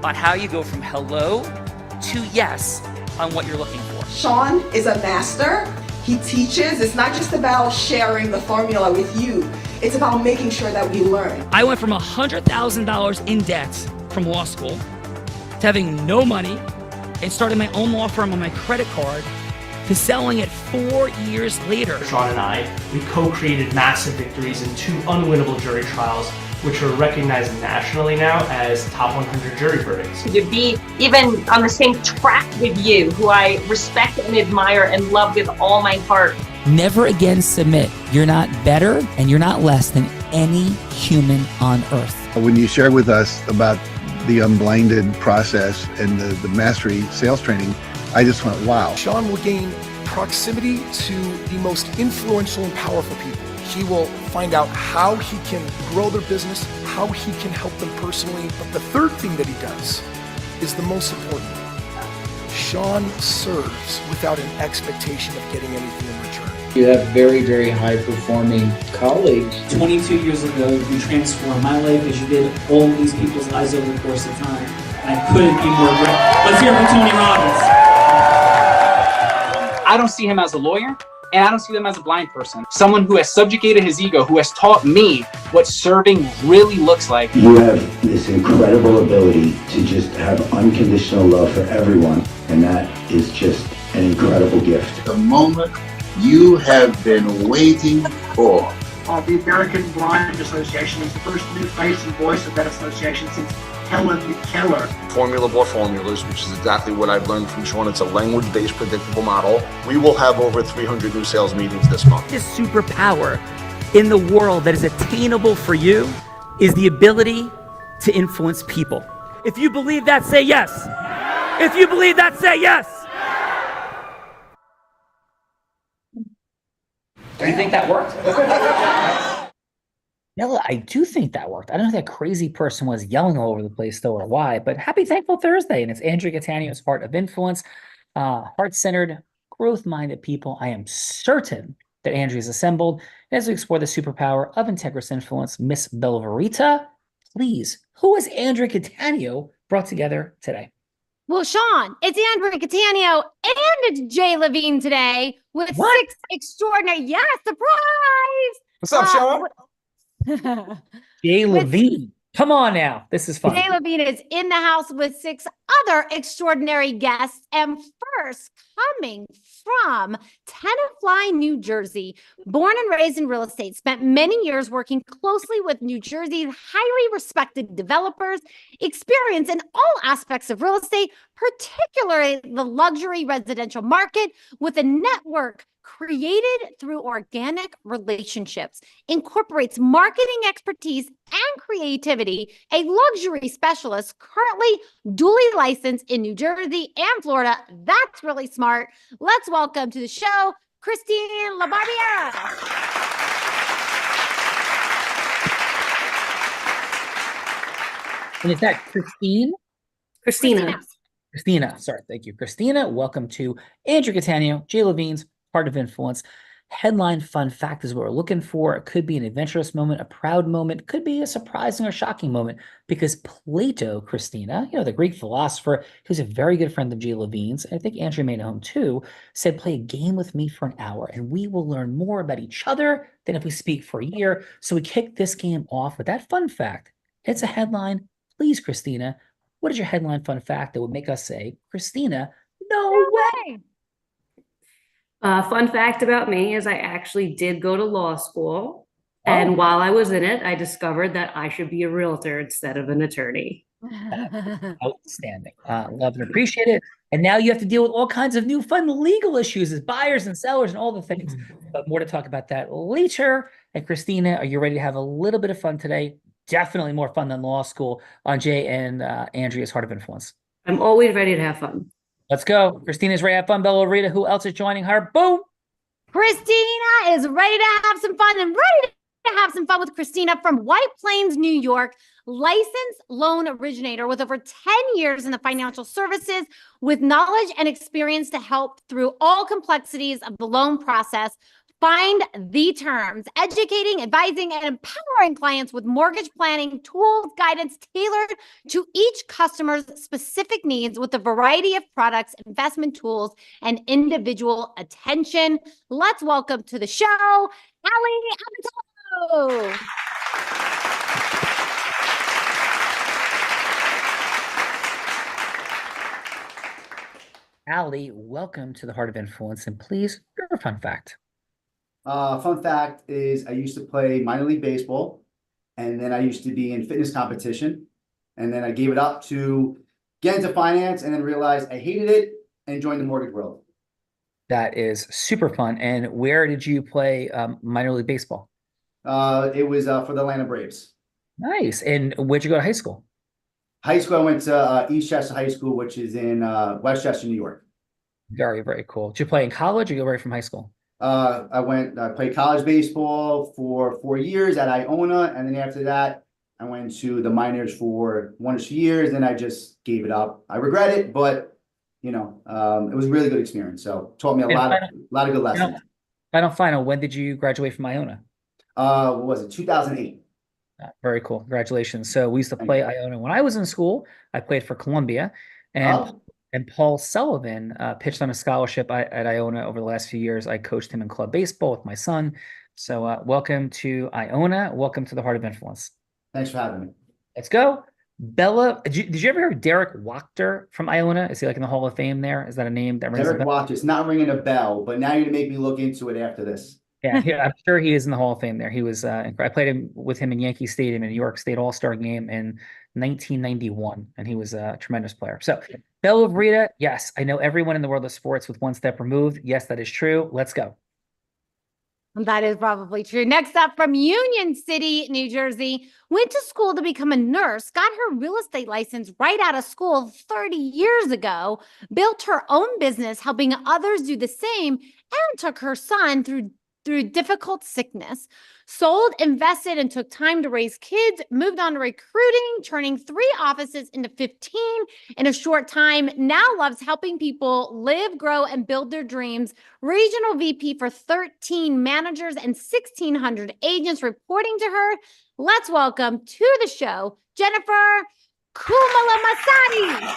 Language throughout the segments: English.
on how you go from hello to yes on what you're looking for. Sean is a master. He teaches. It's not just about sharing the formula with you. It's about making sure that we learn. I went from $100,000 in debt from law school to having no money and starting my own law firm on my credit card to selling it 4 years later. Sean and I, we co-created massive victories in 2 unwinnable jury trials, which are recognized nationally now as top 100 jury verdicts. To be even on the same track with you, who I respect and admire and love with all my heart. Never again submit. You're not better and you're not less than any human on earth. When you shared with us about the unblinded process and the mastery sales training, I just went, wow. Sean will gain proximity to the most influential and powerful people. He will find out how he can grow their business, how he can help them personally. But the third thing that he does is the most important. Sean serves without an expectation of getting anything in return. You have very, very high-performing colleagues. 22 years ago, you transformed my life as you did all these people's lives over the course of time. And I couldn't be more grateful. Let's hear from Tony Robbins. I don't see him as a lawyer, and I don't see him as a blind person. Someone who has subjugated his ego, who has taught me what serving really looks like. You have this incredible ability to just have unconditional love for everyone, and that is just an incredible gift. The moment you have been waiting for. The American Blind Association is the first new face and voice of that association since Helen Keller. Formula for formulas, which is exactly what I've learned from Sean. It's a language-based predictable model. We will have over 300 new sales meetings this month. This superpower in the world that is attainable for you is the ability to influence people. If you believe that, say yes. If you believe that, say yes. Do you think that worked? Nella, I do think that worked. I don't know who that crazy person was yelling all over the place, though, or why, but happy Thankful Thursday. And it's Andrea Cattanio's Heart of Influence, heart-centered, growth-minded people. I am certain that Andrea's assembled. And as we explore the superpower of integrous influence, Miss Belverita, please, who has Andrea Cattanio brought together today? Well, Sean, it's Andrea Cattanio and it's Jay Levine today with 6 extraordinary, surprise! What's up, Sean? Jay Levine. Come on now. This is fun. Jay Levine is in the house with 6 other extraordinary guests. And first, coming from Tenafly, New Jersey, born and raised in real estate, spent many years working closely with New Jersey's highly respected developers, experience in all aspects of real estate, particularly the luxury residential market, with a network created through organic relationships, incorporates marketing expertise and creativity, a luxury specialist currently duly licensed in New Jersey and Florida. That's really smart. Let's welcome to the show, Christine LaBarbiera. And is that Christine? Christina, sorry, thank you. Christina, welcome to Andrea Cattanio, Jay Levine's Heart of Influence. Headline fun fact is what we're looking for. It could be an adventurous moment, a proud moment, could be a surprising or shocking moment, because Plato, Christina, the Greek philosopher, who's a very good friend of Jay Levine's, I think Andrea made it home too, said, play a game with me for an hour and we will learn more about each other than if we speak for a year. So we kicked this game off with that fun fact. It's a headline. Please, Christina, what is your headline fun fact that would make us say, Christina, no way? Fun fact about me is I actually did go to law school. And while I was in it, I discovered that I should be a realtor instead of an attorney. Outstanding. Love and appreciate it. And now you have to deal with all kinds of new fun legal issues as buyers and sellers and all the things. But more to talk about that later. And Christina, are you ready to have a little bit of fun today? Definitely more fun than law school on Jay and Andrea's Heart of Influence. I'm always ready to have fun. Let's go. Christina's ready to have fun. Bella Rita, who else is joining her? Boom. Christina is ready to have some fun and ready to have some fun with Christina from White Plains, New York, licensed loan originator with over 10 years in the financial services, with knowledge and experience to help through all complexities of the loan process. Find the terms, educating, advising, and empowering clients with mortgage planning tools, guidance tailored to each customer's specific needs with a variety of products, investment tools, and individual attention. Let's welcome to the show, Allie Amatolo. Allie, welcome to the Heart of Influence, and please, your fun fact. Fun fact is I used to play minor league baseball, and then I used to be in fitness competition, and then I gave it up to get into finance, and then realized I hated it and joined the mortgage world. That is super fun. And where did you play minor league baseball? It was for the Atlanta Braves. Nice. And where'd you go to high school? High school, I went to East Chester High School, which is in Westchester, New York. Very, very cool. Did you play in college or you go right from high school? I played college baseball for 4 years at Iona, and then after that, I went to the minors for 1 or 2 years, and I just gave it up. I regret it, but you know, it was a really good experience. So taught me a lot of good lessons. Final. When did you graduate from Iona? What was it? 2008. Very cool. Congratulations. So we used to play Iona when I was in school. I played for Columbia, and Paul Sullivan pitched on a scholarship at Iona over the last few years. I coached him in club baseball with my son. So welcome to Iona. Welcome to the Heart of Influence. Thanks for having me. Let's go. Bella, did you ever hear of Derek Wachter from Iona? Is he like in the Hall of Fame there? Is that a name that rings a bell? Derek Wachter, it's not ringing a bell, but now you're gonna make me look into it after this. Yeah, I'm sure he is in the Hall of Fame there. He was, I played with him in Yankee Stadium in New York State All-Star game in 1991, and he was a tremendous player. So, Bella Vreda, yes, I know everyone in the world of sports with one step removed. Yes, that is true. Let's go. That is probably true. Next up, from Union City, New Jersey, went to school to become a nurse, got her real estate license right out of school 30 years ago, built her own business, helping others do the same, and took her son through difficult sickness, sold, invested, and took time to raise kids, moved on to recruiting, turning 3 offices into 15 in a short time, now loves helping people live, grow, and build their dreams. Regional VP for 13 managers and 1,600 agents reporting to her. Let's welcome to the show, Jennifer Kumalamasani.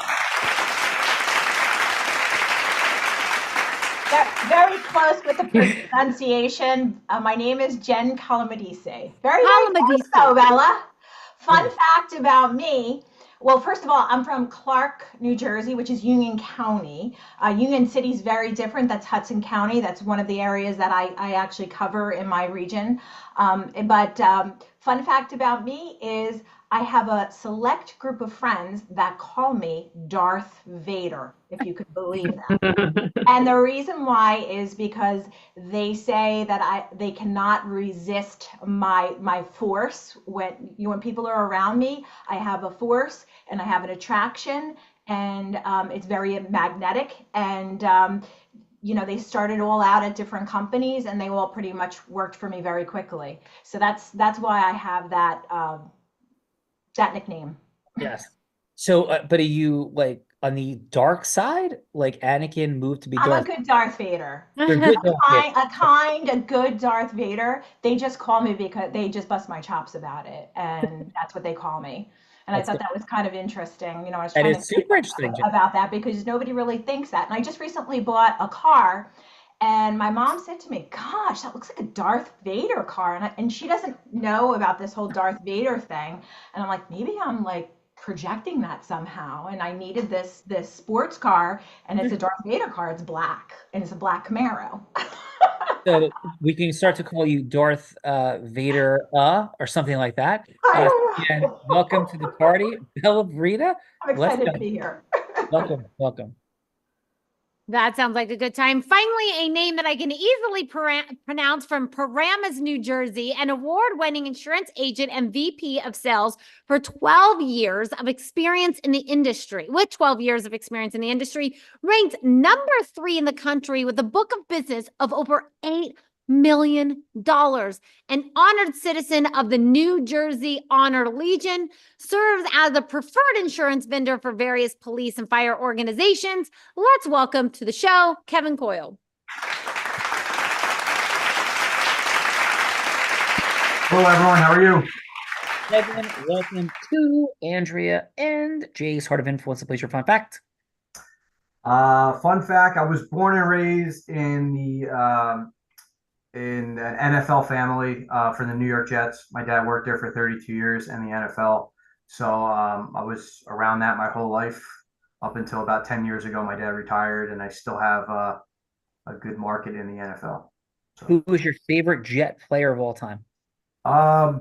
Very close with the pronunciation. My name is Jen Calamadise. Very close though, Bella. Fun fact about me. Well, first of all, I'm from Clark, New Jersey, which is Union County. Union City is very different. That's Hudson County. That's one of the areas that I actually cover in my region. But fun fact about me is I have a select group of friends that call me Darth Vader, if you could believe that. And the reason why is because they say that they cannot resist my force. When people are around me, I have a force and I have an attraction, and it's very magnetic. And you know, they started all out at different companies, and they all pretty much worked for me very quickly. So that's why I have that nickname. Yes. So, but are you like on the dark side? Like Anakin moved to be Darth? I'm a good Darth Vader. A good Darth Vader. They just call me because they just bust my chops about it, and that's what they call me. And I thought that was kind of interesting. You know, I was trying to think about that because nobody really thinks that. And I just recently bought a car, and my mom said to me, "Gosh, that looks like a Darth Vader car." And she doesn't know about this whole Darth Vader thing. And I'm like, maybe I'm like projecting that somehow. And I needed this sports car, and it's a Darth Vader car. It's black, and it's a black Camaro. So we can start to call you Darth Vader or something like that. And welcome to the party, Bella Vreda. I'm excited to be here. Welcome. That sounds like a good time. Finally, a name that I can easily pronounce, from Paramus, New Jersey, an award-winning insurance agent and VP of sales for 12 years of experience in the industry. With 12 years of experience in the industry, ranked number 3 in the country with a book of business of over $8 million, an honored citizen of the New Jersey Honor Legion, serves as a preferred insurance vendor for various police and fire organizations. Let's welcome to the show, Kevin Coyle. Hello, everyone. How are you? Evan, welcome to Andrea and Jay's Heart of Influence. Please, your fun fact. Fun fact: I was born and raised in an NFL family for the New York Jets. My dad worked there for 32 years in the NFL, so I was around that my whole life up until about 10 years ago. My dad retired, and I still have a good market in the NFL. So. Who was your favorite Jet player of all time?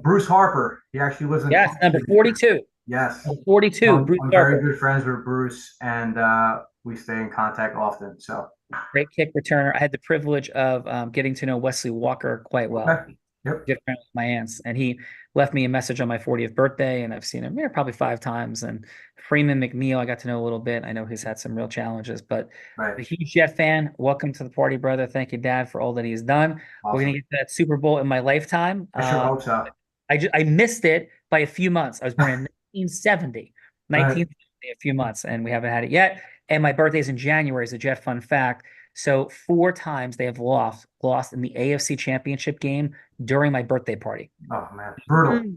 Bruce Harper. He actually lives in number 42. Yes, number 42. Bruce I'm Harper. very good friends with Bruce, and we stay in contact often. So great kick returner. I had the privilege of getting to know Wesley Walker quite well. Okay. Yep. Good friend with my aunts, and he left me a message on my 40th birthday, and I've seen him probably 5 times. And Freeman McNeil, I got to know a little bit. I know he's had some real challenges, but a huge Jet fan. Welcome to the party, brother. Thank you, Dad, for all that he's done. Awesome. We're gonna get to that Super Bowl in my lifetime. I sure hope so. I missed it by a few months. I was born in 1970, a few months, and we haven't had it yet. And my birthday's in January. Is a Jet fun fact. So 4 times they have lost in the AFC Championship game during my birthday party. Oh man, brutal.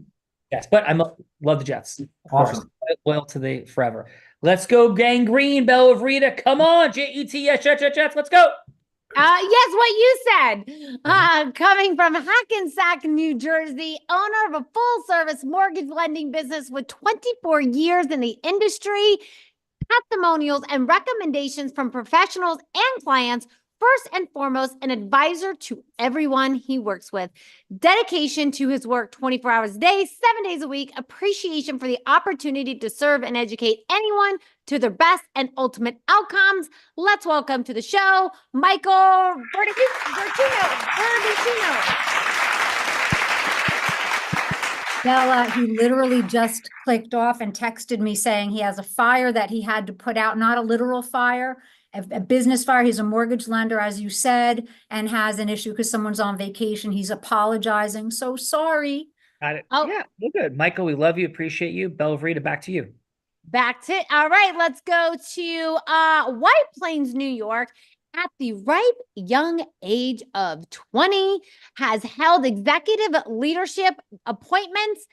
Yes, but I love the Jets. Awesome. Loyal to the forever. Let's go, Gang Green, Bell of Rita. Come on, Jets, Jets. Let's go. Yes, what you said. Coming from Hackensack, New Jersey, owner of a full-service mortgage lending business with 24 years in the industry, testimonials and recommendations from professionals and clients. First and foremost, an advisor to everyone he works with. Dedication to his work 24 hours a day, 7 days a week. Appreciation for the opportunity to serve and educate anyone to their best and ultimate outcomes. Let's welcome to the show, Michael Bertuccio. Bella, he literally just clicked off and texted me saying he has a fire that he had to put out, not a literal fire, a business fire. He's a mortgage lender, as you said, and has an issue because someone's on vacation. He's apologizing. So sorry. Got it. Oh, yeah, we're good. Michael, we love you. Appreciate you. Bella Rita, back to you. Back to it. All right, let's go to White Plains, New York. At the ripe young age of 20, has held executive leadership appointments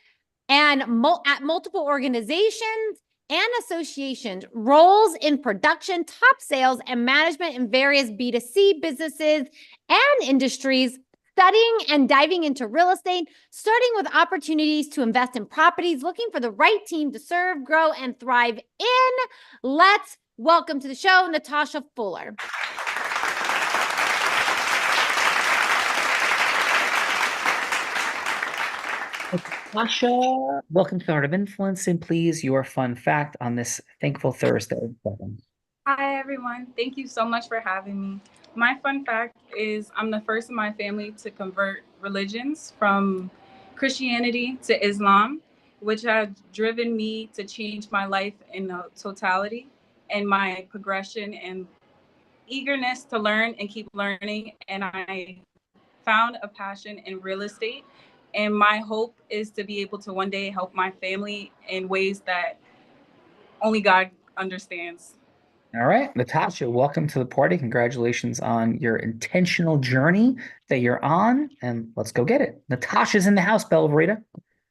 and at multiple organizations and associations, roles in production, top sales, and management in various B2C businesses and industries, studying and diving into real estate, starting with opportunities to invest in properties, looking for the right team to serve, grow, and thrive in. Let's welcome to the show, Natasha Fuller. Natasha, welcome to the Heart of Influence, and please, your fun fact on this thankful Thursday. Hi, everyone. Thank you so much for having me. My fun fact is I'm the first in my family to convert religions from Christianity to Islam, which has driven me to change my life in totality and my progression and eagerness to learn and keep learning. And I found a passion in real estate. And my hope is to be able to one day help my family in ways that only God understands. All right, Natasha, welcome to the party. Congratulations on your intentional journey that you're on, and let's go get it. Natasha's in the house, Bella Rita.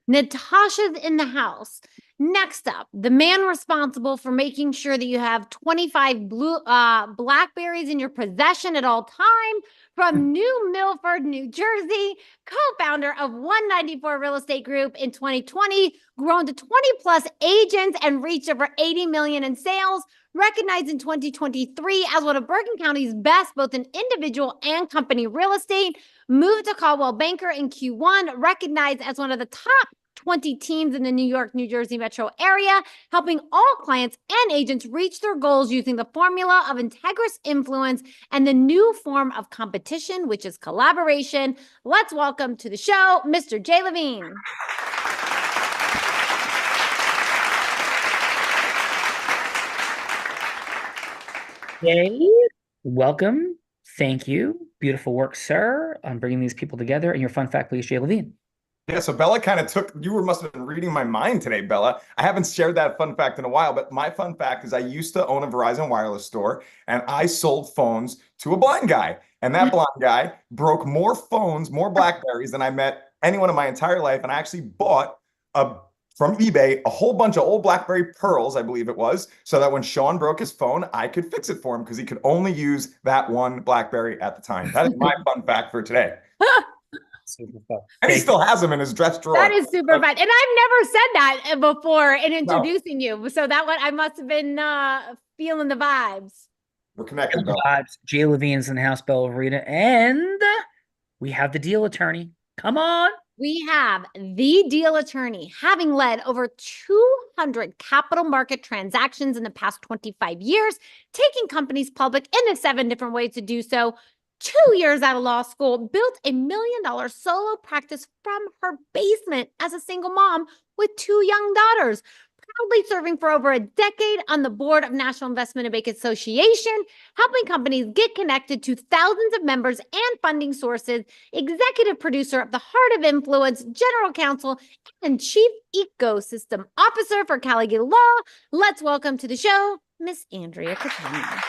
Natasha's in the house. Next up, the man responsible for making sure that you have 25 Blackberries in your possession at all time, from New Milford, New Jersey, co-founder of 194 Real Estate Group in 2020, grown to 20 plus agents and reached over 80 million in sales, recognized in 2023 as one of Bergen County's best, both in individual and company real estate, moved to Caldwell Banker in Q1, recognized as one of the top 20 teams in the New York, New Jersey metro area, helping all clients and agents reach their goals using the formula of integrous influence and the new form of competition, which is collaboration. Let's welcome to the show, Mr. Jay Levine. Jay, welcome. Thank you. Beautiful work, sir, on bringing these people together. And your fun fact, please, Jay Levine. Yeah, so Bella kind of must have been reading my mind today, Bella. I haven't shared that fun fact in a while, but my fun fact is I used to own a Verizon wireless store, and I sold phones to a blind guy. And that blind guy broke more phones, more Blackberries than I met anyone in my entire life. And I actually bought from eBay a whole bunch of old BlackBerry Pearls, I believe it was, so that when Sean broke his phone, I could fix it for him because he could only use that one BlackBerry at the time. That is my fun fact for today. Super fun. And he still has them in his dress drawer. That is super fun. And I've never said that before in introducing you. So that one, I must have been feeling the vibes. We're connected, though. Jay Levine's in the house, Bella Rita, and we have the deal attorney. Come on. We have the deal attorney, having led over 200 capital market transactions in the past 25 years, taking companies public in the 7 different ways to do so. 2 years out of law school, built $1 million solo practice from her basement as a single mom with 2 young daughters. Proudly serving for over a decade on the board of National Investment and Bank Association, helping companies get connected to thousands of members and funding sources, executive producer of The Heart of Influence, general counsel, and chief ecosystem officer for Callagy Law. Let's welcome to the show, Miss Andrea Catania.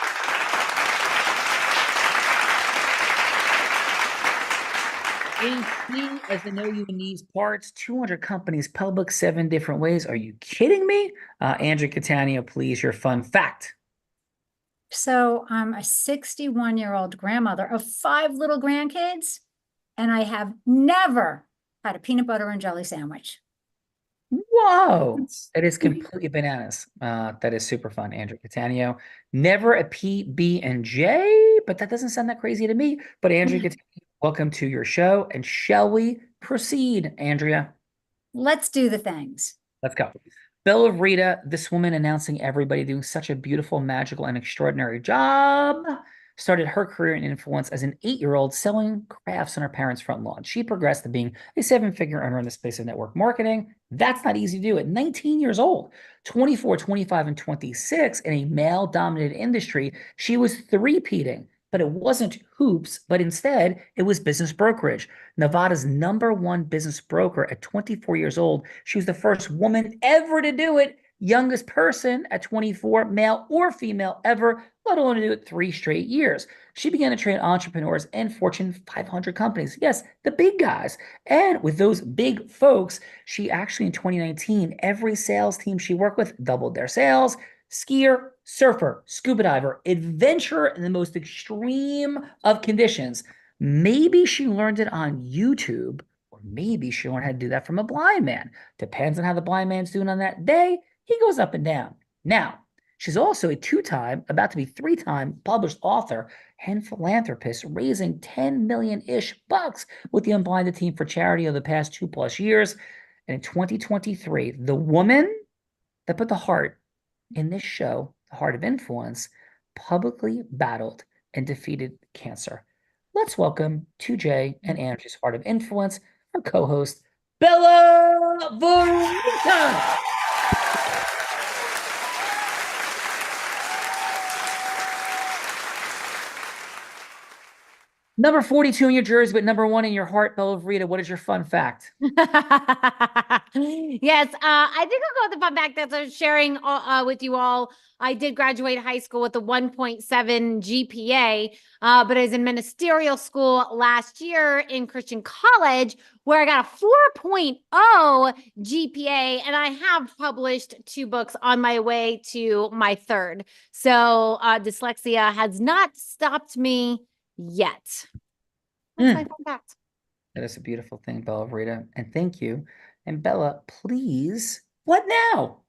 AP, as I know you in these parts, 200 companies public, 7 different ways. Are you kidding me? Andrea Catania, please, your fun fact. So I'm a 61-year-old grandmother of 5 little grandkids, and I have never had a peanut butter and jelly sandwich. Whoa, that is completely bananas. That is super fun, Andrea Catania. Never a PB&J, but that doesn't sound that crazy to me. But Andrea Catania, welcome to your show. And shall we proceed, Andrea? Let's do the things. Let's go. Bella Rita, this woman announcing everybody doing such a beautiful, magical, and extraordinary job, started her career in influence as an 8-year-old selling crafts on her parents' front lawn. She progressed to being a 7-figure earner in the space of network marketing. That's not easy to do at 19 years old. 24, 25, and 26 in a male-dominated industry, she was three-peating. But it wasn't hoops, but instead it was business brokerage. Nevada's #1 business broker at 24 years old. She was the first woman ever to do it, youngest person at 24, male or female ever, let alone to do it 3 straight years. She began to train entrepreneurs and Fortune 500 companies. Yes, the big guys. And with those big folks, she actually in 2019, every sales team she worked with doubled their sales. Skier, surfer, scuba diver, adventurer in the most extreme of conditions. Maybe she learned it on YouTube, or maybe she learned how to do that from a blind man. Depends on how the blind man's doing on that day. He goes up and down. Now, she's also a 2-time, about to be 3-time published author and philanthropist, raising 10 million-ish bucks with the Unblinded team for charity over the past 2+ years. And in 2023, the woman that put the heart in this show, The Heart of Influence, publicly battled and defeated cancer. Let's welcome to Jay and Andrew's Heart of Influence, our co-host, Bella Rita. Number 42 in your jersey, but #1 in your heart, Bella Rita. What is your fun fact? Yes, I think I'll go with the fun fact that I'm sharing with you all. I did graduate high school with a 1.7 GPA, but I was in ministerial school last year in Christian college where I got a 4.0 GPA, and I have published 2 books on my way to my 3rd. So dyslexia has not stopped me yet. That's my fun fact. That is a beautiful thing, Bella Rita. And thank you. And Bella, please, what now?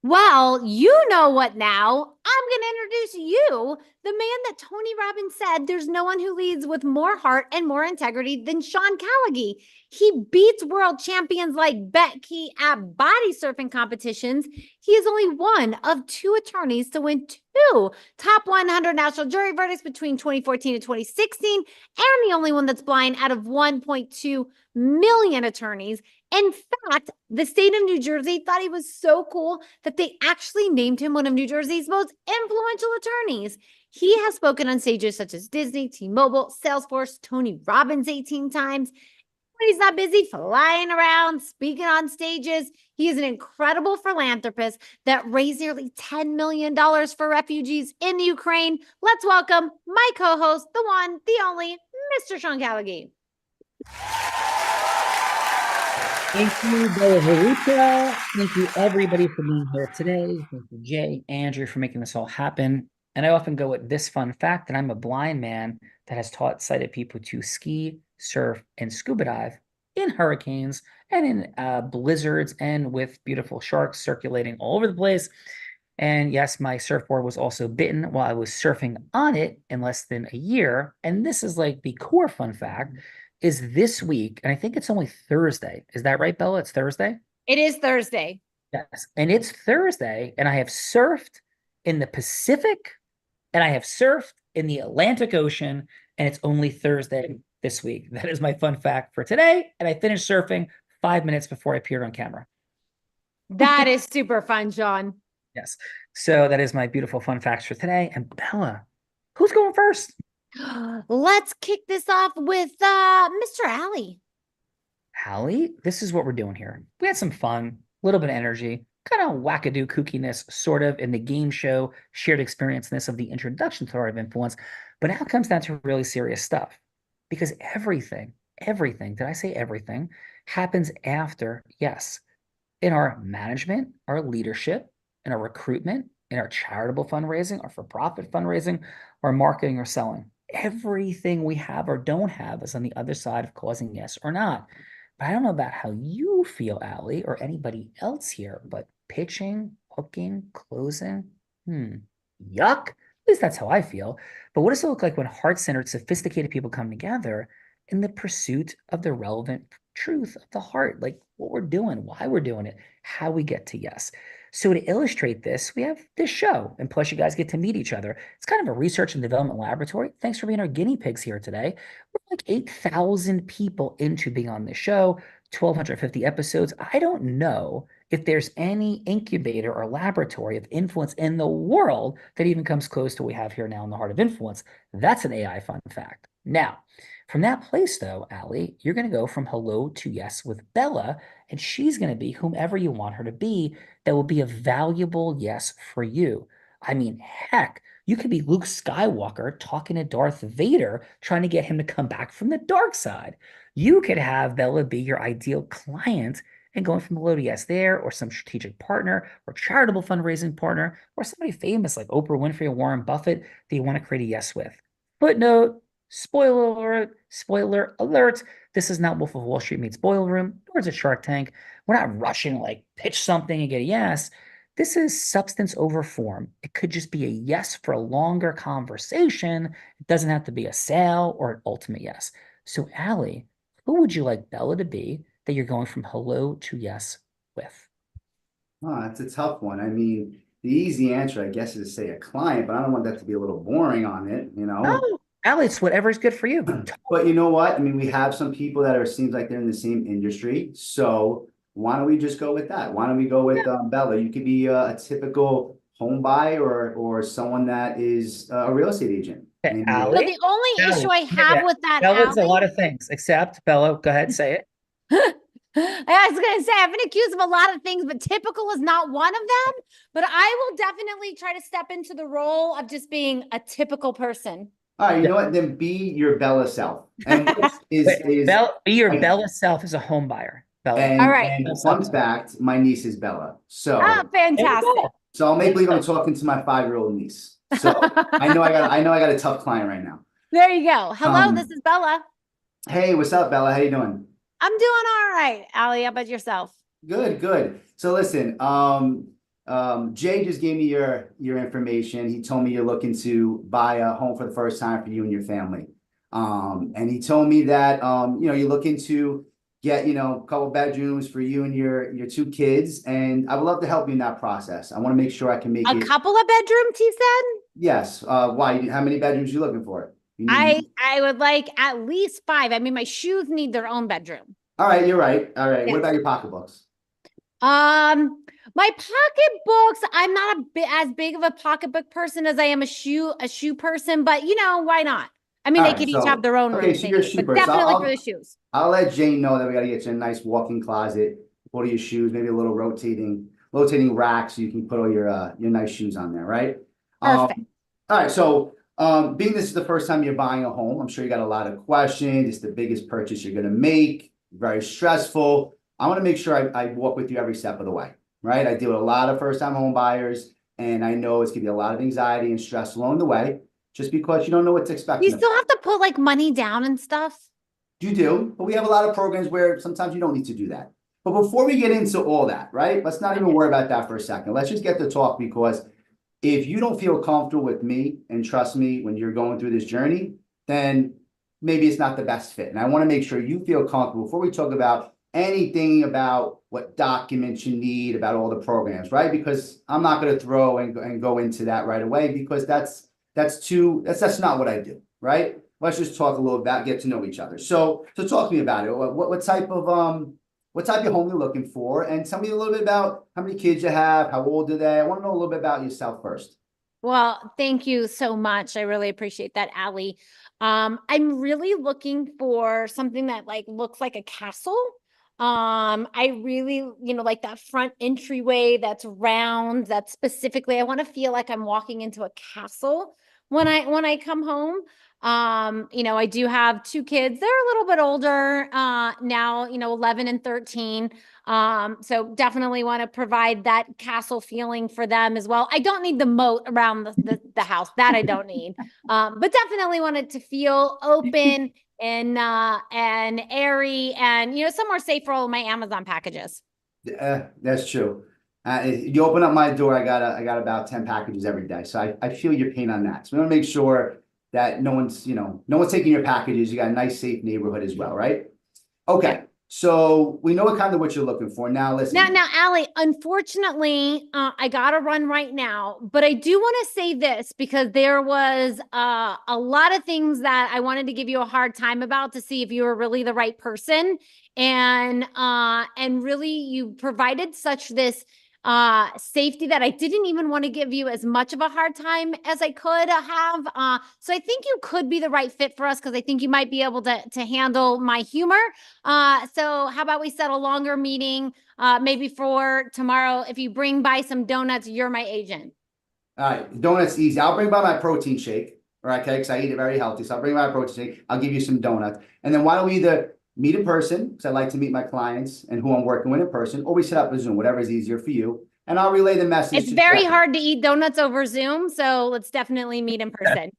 Well, you know what now. I'm going to introduce you, the man that Tony Robbins said there's no one who leads with more heart and more integrity than Sean Callagy. He beats world champions like Becky at body surfing competitions. He is only one of 2 attorneys to win 2 top 100 national jury verdicts between 2014 and 2016, and the only one that's blind out of 1.2 million attorneys. In fact, the state of New Jersey thought he was so cool that they actually named him one of New Jersey's most influential attorneys. He has spoken on stages such as Disney, T-Mobile, Salesforce, Tony Robbins 18 times. When he's not busy flying around, speaking on stages, he is an incredible philanthropist that raised nearly $10 million for refugees in the Ukraine. Let's welcome my co-host, the one, the only, Mr. Sean Callagy. Thank you, Bella Veruca. Thank you, everybody, for being here today. Thank you, Jay, Andrew, for making this all happen. And I often go with this fun fact that I'm a blind man that has taught sighted people to ski, surf, and scuba dive in hurricanes and in blizzards and with beautiful sharks circulating all over the place. And yes, my surfboard was also bitten while I was surfing on it in less than a year. And this is like the core fun fact is this week, and I think it's only Thursday. Is that right, Bella? It's Thursday? It is Thursday. Yes. And it's Thursday, and I have surfed in the Pacific, and I have surfed in the Atlantic Ocean, and it's only Thursday this week. That is my fun fact for today. And I finished surfing 5 minutes before I appeared on camera. That is super fun, Sean. Yes. So that is my beautiful fun facts for today. And Bella, who's going first? Let's kick this off with Mr. Alley. Hallie, this is what we're doing here. We had some fun, a little bit of energy, kind of wackadoo kookiness, sort of, in the game show, shared experienceness of the introduction to Art of Influence. But now it comes down to really serious stuff. Because everything, did I say everything, happens after yes. In our management, our leadership, in our recruitment, in our charitable fundraising, our for-profit fundraising, our marketing or selling. Everything we have or don't have is on the other side of causing yes or not. But I don't know about how you feel, Allie, or anybody else here, but pitching, hooking, closing, yuck. At least that's how I feel. But what does it look like when heart-centered, sophisticated people come together in the pursuit of the relevant truth of the heart, like what we're doing, why we're doing it, how we get to yes. So to illustrate this, we have this show, and plus you guys get to meet each other. It's kind of a research and development laboratory. Thanks for being our guinea pigs here today. We're like 8,000 people into being on this show, 1,250 episodes. I don't know if there's any incubator or laboratory of influence in the world that even comes close to what we have here now in the Heart of Influence. That's an AI fun fact. Now, from that place, though, Allie, you're going to go from hello to yes with Bella, and she's going to be whomever you want her to be that will be a valuable yes for you. I mean, heck, you could be Luke Skywalker talking to Darth Vader, trying to get him to come back from the dark side. You could have Bella be your ideal client and going from hello to yes there, or some strategic partner or charitable fundraising partner, or somebody famous like Oprah Winfrey or Warren Buffett that you want to create a yes with. Footnote, spoiler alert, this is not Wolf of Wall Street meets Boiler Room, nor is it Shark Tank. We're not rushing to like pitch something and get a yes. This is substance over form. It could just be a yes for a longer conversation. It doesn't have to be a sale or an ultimate yes. So Allie, who would you like Bella to be that you're going from hello to yes with? Oh, that's a tough one. I mean, the easy answer, I guess, is to say a client, but I don't want that to be a little boring on it, you know? Oh, Allie, it's whatever's good for you. But you know what? I mean, we have some people that seems like they're in the same industry. So why don't we just go with that? Why don't we go with Bella? You could be a typical home buyer or someone that is a real estate agent. Okay, So the only issue I have with that, Bella's a Allie, lot of things, except Bella, go ahead, say it. I was going to say, I've been accused of a lot of things, but typical is not one of them. But I will definitely try to step into the role of just being a typical person. All right, you know what? Then be your Bella self. And be your Bella self as a home buyer. Bella. And, All right. And fun fact, my niece is Bella. So fantastic. So I'll make believe I'm talking to my 5-year-old niece. So I know I got a tough client right now. There you go. Hello, this is Bella. Hey, what's up, Bella? How you doing? I'm doing all right. Allie, how about yourself? Good. So listen, Jay just gave me your information. He told me you're looking to buy a home for the first time for you and your family. And he told me that you're looking to get a couple bedrooms for you and your 2 kids, and I would love to help you in that process. I want to make sure I can make a couple of bedrooms, he said? Yes. Why? How many bedrooms are you looking for? I would like at least 5. I mean, my shoes need their own bedroom. All right, you're right. All right. Yes. What about your pocketbooks? My pocketbooks, I'm not as big of a pocketbook person as I am a shoe person, but why not? I mean, they could each have their own room, so you're a shoe but person. definitely for the shoes. I'll let Jane know that we got to get you a nice walk-in closet, put all your shoes, maybe a little rotating rack so you can put all your nice shoes on there, right? Perfect. All right, so being this is the first time you're buying a home, I'm sure you got a lot of questions. It's the biggest purchase you're going to make, very stressful. I want to make sure I walk with you every step of the way, right? I deal with a lot of first-time home buyers, and I know it's gonna be a lot of anxiety and stress along the way, just because you don't know what to expect. You still have to put like money down and stuff? You do, but we have a lot of programs where sometimes you don't need to do that. But before we get into all that, right? Let's not even worry about that for a second. Let's just get to talk, because if you don't feel comfortable with me and trust me when you're going through this journey, then maybe it's not the best fit. And I want to make sure you feel comfortable before we talk about anything about what documents you need, about all the programs, right? Because I'm not going to throw and go into that right away, because that's not what I do, right? Let's just talk a little about, get to know each other. So talk to me about it. What type of home you're looking for, and tell me a little bit about how many kids you have, how old are they? I want to know a little bit about yourself first. Well, thank you so much. I really appreciate that, Allie. I'm really looking for something that like looks like a castle. I really, like that front entryway that's round, that specifically, I want to feel like I'm walking into a castle when I come home. I do have 2 kids. They're a little bit older, now, 11 and 13. So definitely want to provide that castle feeling for them as well. I don't need the moat around the house, that I don't need. But definitely want it to feel open and airy, and somewhere safe for all of my Amazon packages. That's true. You open up my door, I got about 10 packages every day. So I feel your pain on that. So we want to make sure that no one's taking your packages. You got a nice, safe neighborhood as well, right? Okay. So we know what you're looking for. Now listen. Now, Allie, unfortunately, I got to run right now, but I do want to say this, because there was a lot of things that I wanted to give you a hard time about to see if you were really the right person. And really you provided such this safety that I didn't even want to give you as much of a hard time as I could have. So I think you could be the right fit for us, because I think you might be able to handle my humor. So how about we set a longer meeting, maybe for tomorrow? If you bring by some donuts, you're my agent. All right, donuts easy. I'll bring by my protein shake. All right, okay, because I eat it very healthy. So I'll bring by my protein shake. I'll give you some donuts, and then why don't we either meet in person, because I like to meet my clients and who I'm working with in person, or we set up a Zoom, whatever is easier for you, and I'll relay the message. It's very hard to eat donuts over Zoom, so let's definitely meet in person.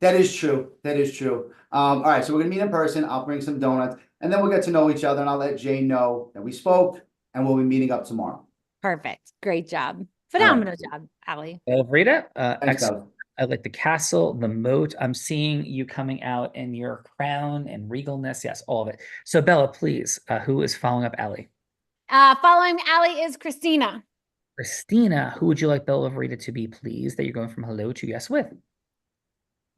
That is true. That is true. All right, so we're gonna meet in person. I'll bring some donuts, and then we'll get to know each other, and I'll let Jay know that we spoke, and we'll be meeting up tomorrow. Perfect. Great job. Phenomenal job, Allie. Rita, Thanks, excellent. I like the castle, the moat. I'm seeing you coming out in your crown and regalness. Yes, all of it. So Bella, please, who is following up Allie? Following Allie is Christina. Christina, who would you like Bella Verita to be, please, that you're going from hello to yes with?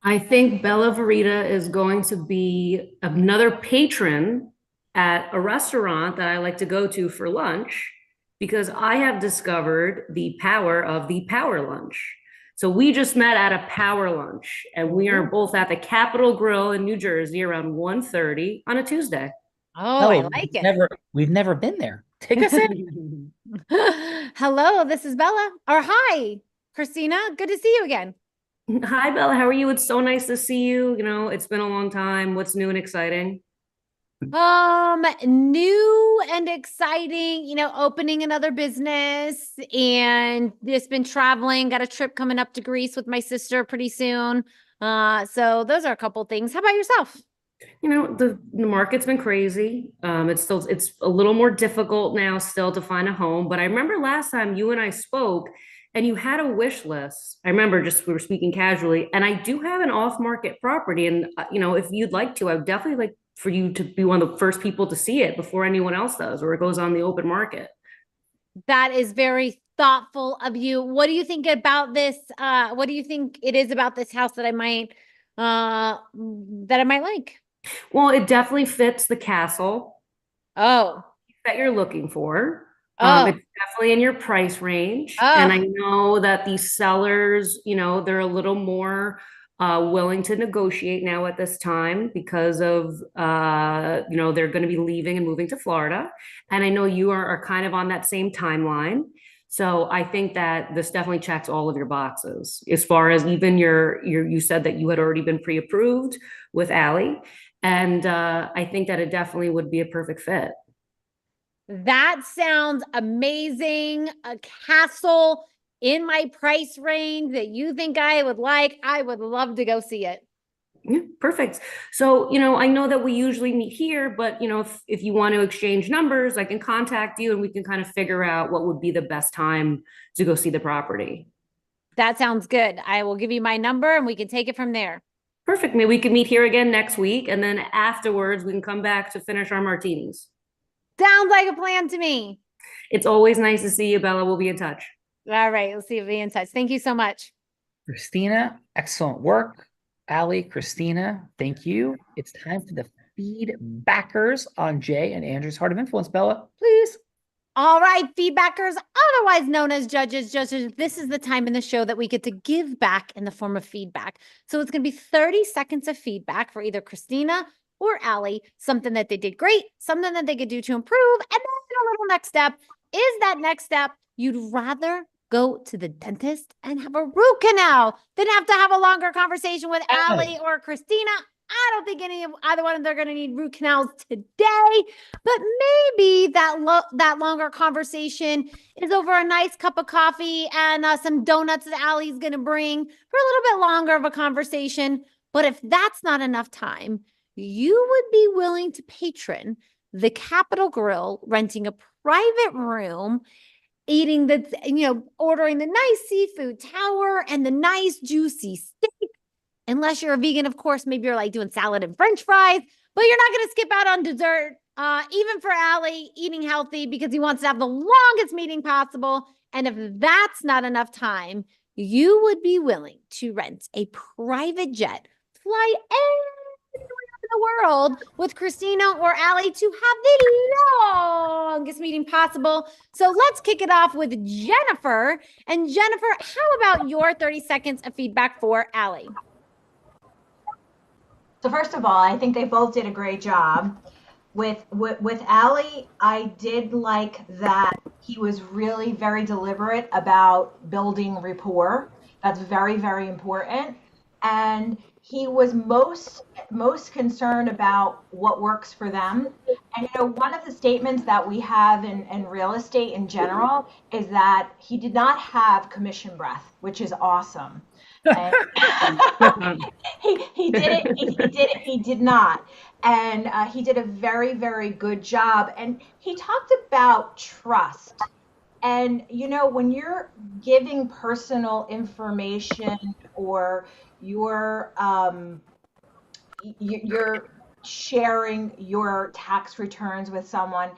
I think Bella Verita is going to be another patron at a restaurant that I like to go to for lunch, because I have discovered the power of the power lunch. So we just met at a power lunch, and we are both at the Capitol Grill in New Jersey around 1:30 on a Tuesday. Oh, I like it. We've never been there. Take us in. Hello, this is Bella. Or hi, Christina. Good to see you again. Hi, Bella. How are you? It's so nice to see you. It's been a long time. What's new and exciting? New and exciting, opening another business, and just been traveling, got a trip coming up to Greece with my sister pretty soon. So those are a couple things. How about yourself? The market's been crazy. It's a little more difficult now still to find a home, but I remember last time you and I spoke and you had a wish list. I remember we were speaking casually, and I do have an off-market property, and if you'd like to, I would definitely like for you to be one of the first people to see it before anyone else does, or it goes on the open market. That is very thoughtful of you. What do you think about this? What do you think it is about this house that I might like? Well, it definitely fits the castle. Oh, that you're looking for. Oh. It's definitely in your price range. Oh. And I know that these sellers, they're a little more willing to negotiate now at this time because of, they're going to be leaving and moving to Florida. And I know you are kind of on that same timeline. So I think that this definitely checks all of your boxes, as far as even you said that you had already been pre-approved with Allie. And I think that it definitely would be a perfect fit. That sounds amazing. A castle in my price range that you think I would like. I would love to go see it. Yeah, perfect. So, I know that we usually meet here, but if you want to exchange numbers, I can contact you and we can kind of figure out what would be the best time to go see the property. That sounds good. I will give you my number and we can take it from there. Perfect. Maybe we can meet here again next week, and then afterwards we can come back to finish our martinis. Sounds like a plan to me. It's always nice to see you, Bella. We'll be in touch. All right. We'll see you. Be in touch. Thank you so much. Christina, excellent work. Allie, Christina, thank you. It's time for the feedbackers on Jay and Andrew's Heart of Influence. Bella, please. All right, feedbackers, otherwise known as judges, this is the time in the show that we get to give back in the form of feedback. So it's going to be 30 seconds of feedback for either Christina or Allie, something that they did great, something that they could do to improve, and then a little next step. Is that next step you'd rather go to the dentist and have a root canal than have to have a longer conversation with Allie or Christina? I don't think either one of them are going to need root canals today, but maybe that longer conversation is over a nice cup of coffee and some donuts that Allie's going to bring for a little bit longer of a conversation. But if that's not enough time, you would be willing to patron the Capitol Grill, renting a private room, eating ordering the nice seafood tower and the nice juicy steak. Unless you're a vegan, of course, maybe you're like doing salad and French fries, but you're not going to skip out on dessert. Even for Allie, eating healthy because he wants to have the longest meeting possible. And if that's not enough time, you would be willing to rent a private jet, fly anywhere in the world with Christina or Allie to have the longest meeting possible. So let's kick it off with Jennifer. And Jennifer, how about your 30 seconds of feedback for Allie? So first of all, I think they both did a great job. With Allie, I did like that he was really very deliberate about building rapport. That's very, very important. And he was most concerned about what works for them. And one of the statements that we have in real estate in general is that he did not have commission breath, which is awesome. He did not. And he did a very, very good job. And he talked about trust. And, when you're giving personal information or you're sharing your tax returns with someone,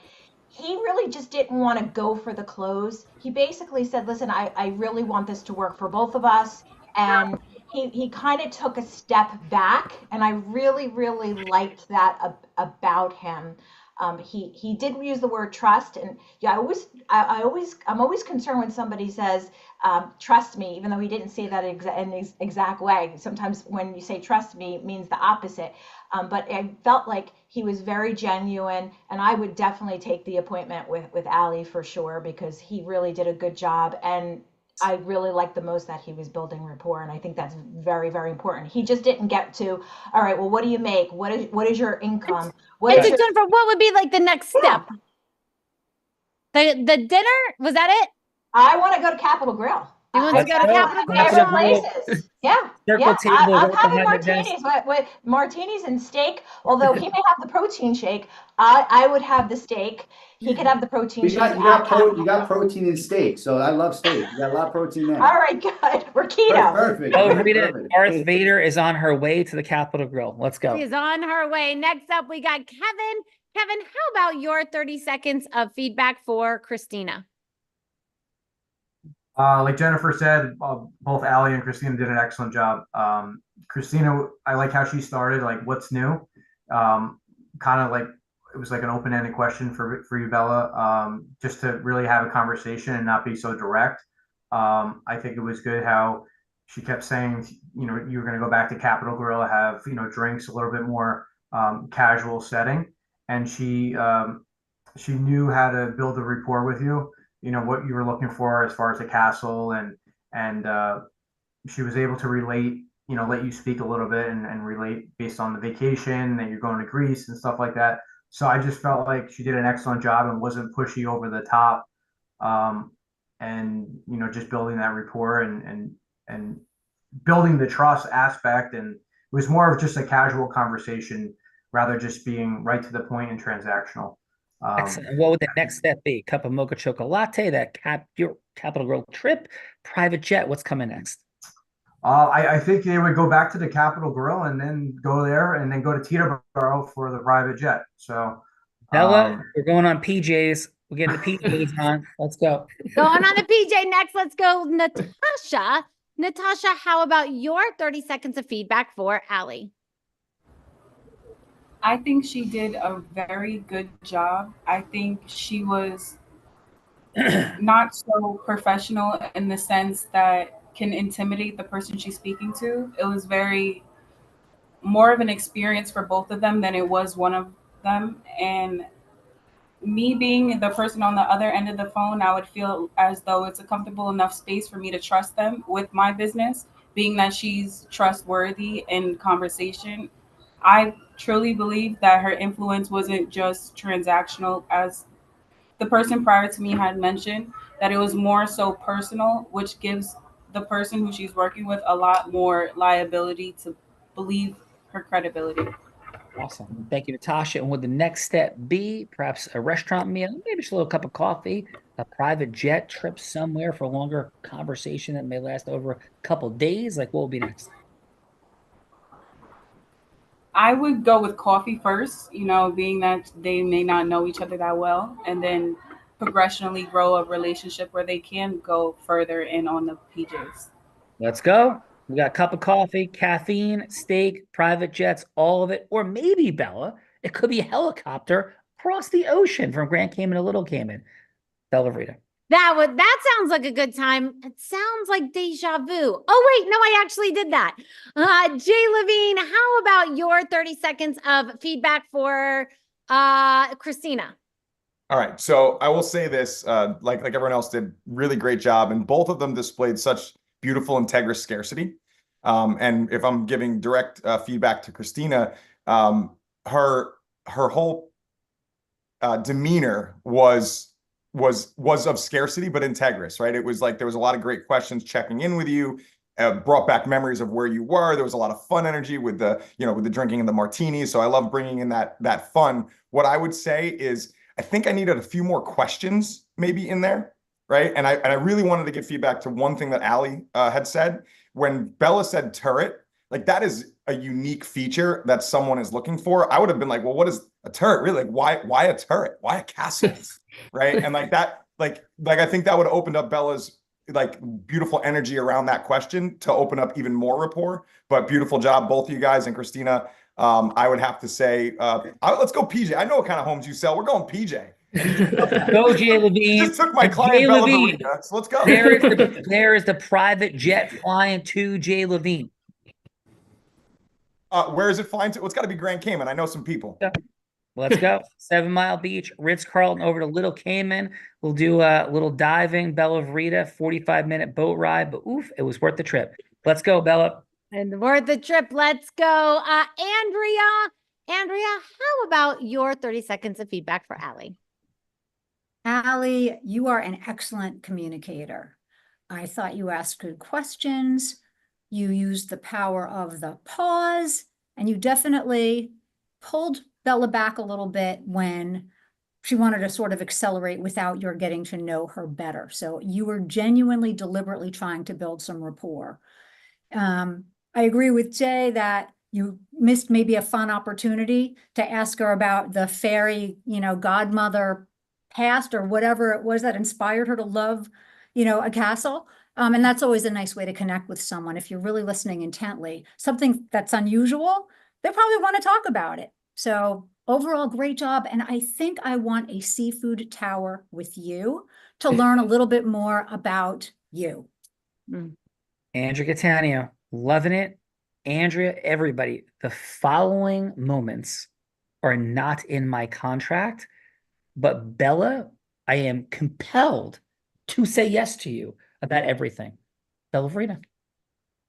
he really just didn't want to go for the close. He basically said, listen, I really want this to work for both of us. And he kind of took a step back, and I really, really liked that about him. He did use the word trust, and yeah, I'm always concerned when somebody says trust me, even though he didn't say that in the exact way. Sometimes when you say trust me, it means the opposite. But I felt like he was very genuine, and I would definitely take the appointment with Allie for sure, because he really did a good job. And I really liked the most that he was building rapport, and I think that's very, very important. He just didn't get to, all right, well, what do you make? What is your income? Jennifer, what would be like the next step? The dinner? Was that it? I want to go to Capitol Grill. You want to go to Capitol Grill? Favorite places. Yeah. I'm having martinis with martinis and steak. Although he may have the protein shake, I would have the steak. He could have the protein shake. You got protein in steak, so I love steak. You got a lot of protein there. All right, good. We're keto. Perfect. Oh, Rita, Darth Vader is on her way to the Capitol Grill. Let's go. She's on her way. Next up, we got Kevin. Kevin, how about your 30 seconds of feedback for Christina? Like Jennifer said, both Allie and Christina did an excellent job. Christina, I like how she started, like, what's new? Kind of like, it was like an open-ended question for you, Bella, just to really have a conversation and not be so direct. I think it was good how she kept saying, you were going to go back to Capitol Grill, have, drinks, a little bit more casual setting. And she knew how to build a rapport with you. What you were looking for as far as the castle, and she was able to relate, let you speak a little bit and relate based on the vacation that you're going to Greece and stuff like that. So I just felt like she did an excellent job and wasn't pushy over the top. And, you know, just building that rapport and building the trust aspect. And it was more of just a casual conversation rather just being right to the point and transactional. Excellent. What would the next step be? Cup of mocha chocolate, that your Capital Grille trip, private jet. What's coming next? I think they would go back to the Capital Grille and then go there and then go to Teterboro for the private jet. So Bella, we're going on PJs. We're getting the PJs on. Let's go. Going on the PJ next. Let's go, Natasha. Natasha, how about your 30 seconds of feedback for Allie? I think she did a very good job. I think she was not so professional in the sense that can intimidate the person she's speaking to. It was very more of an experience for both of them than it was one of them. And me being the person on the other end of the phone, I would feel as though it's a comfortable enough space for me to trust them with my business, being that she's trustworthy in conversation. I truly believe that her influence wasn't just transactional, as the person prior to me had mentioned, that it was more so personal, which gives the person who she's working with a lot more liability to believe her credibility. Awesome. Thank you, Natasha. And would the next step be perhaps a restaurant meal, maybe just a little cup of coffee, a private jet trip somewhere for a longer conversation that may last over a couple days? Like, what will be next? I would go with coffee first, you know, being that they may not know each other that well, and then progressionally grow a relationship where they can go further in on the PJs. Let's go. We got a cup of coffee, caffeine, steak, private jets, all of it. Or maybe, Bella, it could be a helicopter across the ocean from Grand Cayman to Little Cayman. Bella Rita. That sounds like a good time. It sounds like deja vu. Oh, wait, no, I actually did that. Jay Levine, how about your 30 seconds of feedback for Christina? All right. So I will say this, like everyone else did, really great job. And both of them displayed such beautiful integrous scarcity. And if I'm giving direct feedback to Christina, her whole demeanor was of scarcity, but integrous, right? It was like there was a lot of great questions checking in with you, brought back memories of where you were. There was a lot of fun energy with the, with the drinking and the martinis. So I love bringing in that fun. What I would say is, I think I needed a few more questions maybe in there, right? And I really wanted to give feedback to one thing that Allie had said. When Bella said turret, like that is a unique feature that someone is looking for. I would have been like, well, what is a turret really? Like, why a turret? Why a castle? Right? And like that, like I think that would have opened up Bella's like beautiful energy around that question to open up even more rapport. But beautiful job, both of you guys. And Christina, I would have to say, let's go PJ. I know what kind of homes you sell. We're going PJ. Go, Jay Levine. Just took my client Bella Marina, so let's go. There is the private jet flying to Jay Levine. Where is it flying to? Well, it's got to be Grand Cayman. I know some people. Let's go. 7 Mile Beach, Ritz-Carlton over to Little Cayman. We'll do a little diving, Bella Rita, 45-minute boat ride. But oof, it was worth the trip. Let's go, Bella. And worth the trip. Let's go. Andrea, how about your 30 seconds of feedback for Allie? Allie, you are an excellent communicator. I thought you asked good questions. You used the power of the pause, and you definitely pulled Bella back a little bit when she wanted to sort of accelerate without your getting to know her better. So you were genuinely, deliberately trying to build some rapport. I agree with Jay that you missed maybe a fun opportunity to ask her about the fairy, godmother past or whatever it was that inspired her to love, a castle. And that's always a nice way to connect with someone. If you're really listening intently, something that's unusual, they probably want to talk about it. So overall, great job. And I think I want a seafood tower with you to learn a little bit more about you. Andrea Catania, loving it. Andrea, everybody, the following moments are not in my contract, but Bella, I am compelled to say yes to you about everything. Bella Rita.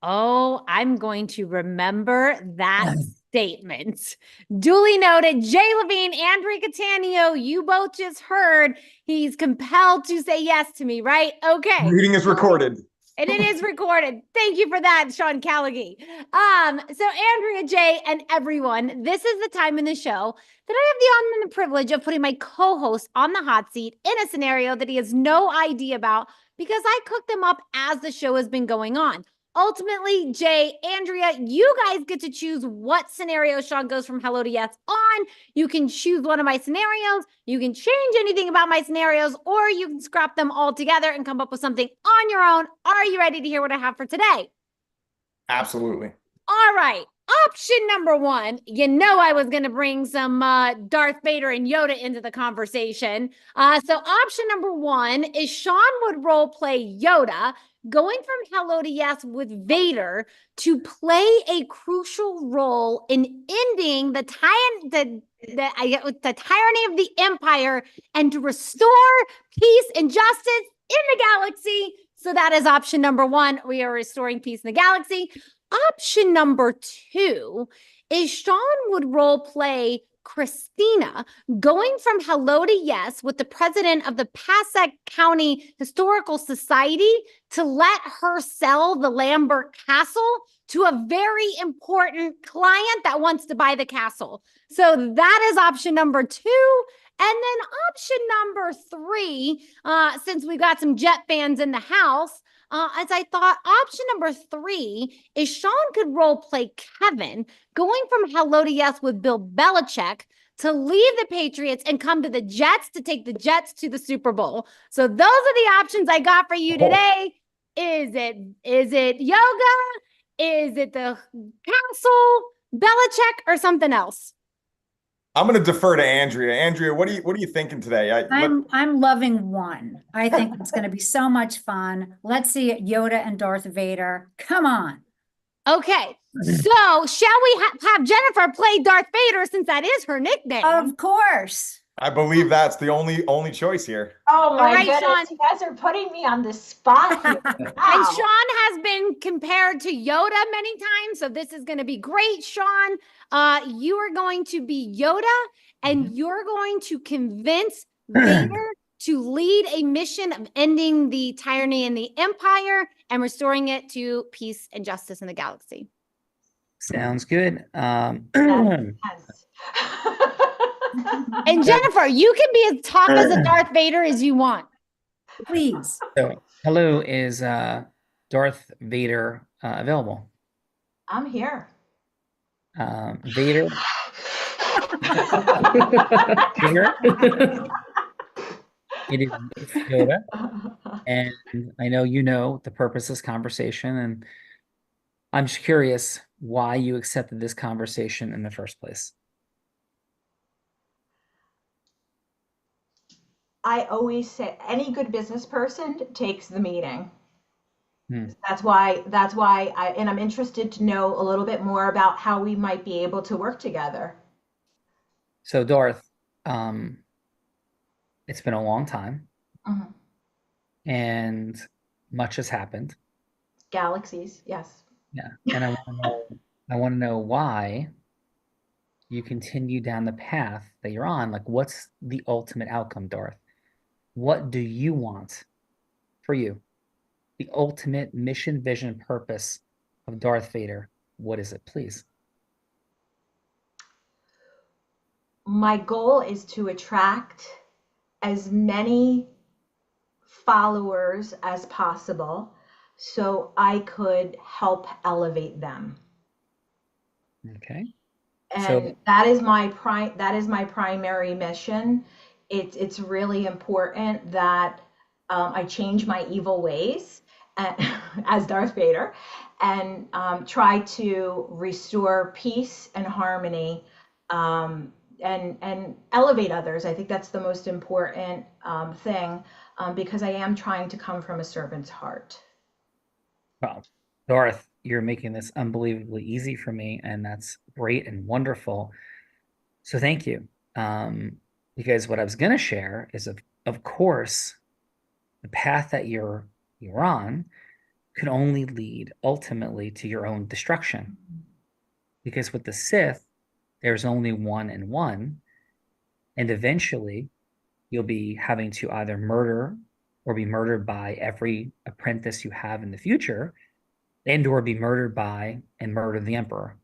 Oh, I'm going to remember that statement. Duly noted. Jay Levine, Andrea Catania, you both just heard he's compelled to say yes to me, right? Okay. Meeting is recorded. And it is recorded. Thank you for that, Sean Callaghy. So Andrea, Jay, and everyone, this is the time in the show that I have the honor and the privilege of putting my co-host on the hot seat in a scenario that he has no idea about because I cooked them up as the show has been going on. Ultimately, Jay, Andrea, you guys get to choose what scenario Sean goes from hello to yes on. You can choose one of my scenarios. You can change anything about my scenarios, or you can scrap them all together and come up with something on your own. Are you ready to hear what I have for today? Absolutely. All right. Option number one, you know I was going to bring some Darth Vader and Yoda into the conversation. So option number one is Sean would role play Yoda, going from hello to yes with Vader to play a crucial role in ending the tyranny of the Empire and to restore peace and justice in the galaxy. So that is option number one. We are restoring peace in the galaxy. Option number two is Sean would role play Christina, going from hello to yes with the president of the Passaic County Historical Society to let her sell the Lambert Castle to a very important client that wants to buy the castle. So that is option number two. And then option number three, since we've got some Jet fans in the house, as I thought, option number three is Sean could role play Kevin, going from hello to yes with Bill Belichick to leave the Patriots and come to the Jets to take the Jets to the Super Bowl. So those are the options I got for you today. Is it yoga? Is it the castle, Belichick, or something else? I'm going to defer to Andrea. Andrea, what are you thinking today? I'm loving one. I think it's going to be so much fun. Let's see Yoda and Darth Vader. Come on. Okay. So shall we have Jennifer play Darth Vader since that is her nickname? Of course. I believe that's the only choice here. Oh my right, goodness, Sean. you guys are putting me on the spot here. Wow. And Sean has been compared to Yoda many times, so this is going to be great, Sean. You are going to be Yoda, and you're going to convince Vader to lead a mission of ending the tyranny in the Empire and restoring it to peace and justice in the galaxy. Sounds good. And Jennifer, you can be as tough as a Darth Vader as you want. Please. So, hello, is Darth Vader available? I'm here. Vader. Here. It is Yoda, and I know you know the purpose of this conversation, and I'm just curious why you accepted this conversation in the first place. I always say any good business person takes the meeting. Hmm. That's why I'm interested to know a little bit more about how we might be able to work together. So, Darth, it's been a long time, and much has happened. Galaxies, yes. Yeah, and I want to know why you continue down the path that you're on. Like, what's the ultimate outcome, Darth? What do you want for you? The ultimate mission, vision, purpose of Darth Vader. What is it, please? My goal is to attract as many followers as possible so I could help elevate them. Okay. And that is my primary mission. It's really important that I change my evil ways as Darth Vader and try to restore peace and harmony and elevate others. I think that's the most important thing because I am trying to come from a servant's heart. Well, Darth, you're making this unbelievably easy for me, and that's great and wonderful. So thank you. Because what I was going to share is, of course, the path that you're on can only lead ultimately to your own destruction. Because with the Sith, there's only one and one. And eventually you'll be having to either murder or be murdered by every apprentice you have in the future, and or be murdered by and murder the Emperor.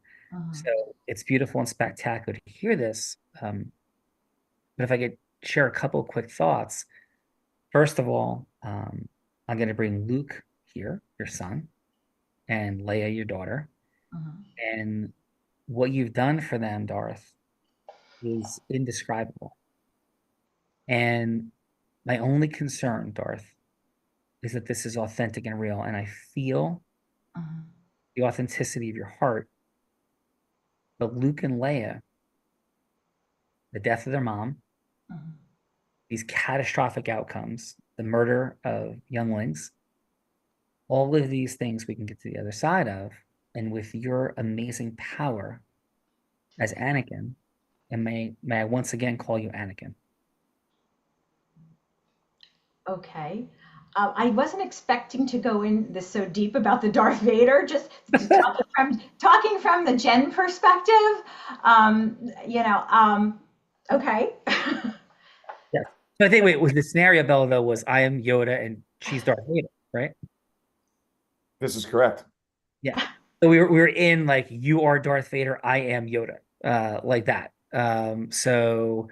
So it's beautiful and spectacular to hear this. But if I could share a couple of quick thoughts. First of all, I'm going to bring Luke here, your son, and Leia, your daughter. And what you've done for them, Darth, is indescribable. And my only concern, Darth, is that this is authentic and real. And I feel the authenticity of your heart. But Luke and Leia, the death of their mom, these catastrophic outcomes, the murder of younglings, all of these things we can get to the other side of. And with your amazing power as Anakin, and may I once again call you Anakin. Okay. I wasn't expecting to go in this so deep about the Darth Vader, just talking from the Jen perspective. Okay. Yeah. So I think, wait, was the scenario, Bella, though, was I am Yoda and she's Darth Vader, right? This is correct. Yeah. So we were in like, you are Darth Vader, I am Yoda, like that. So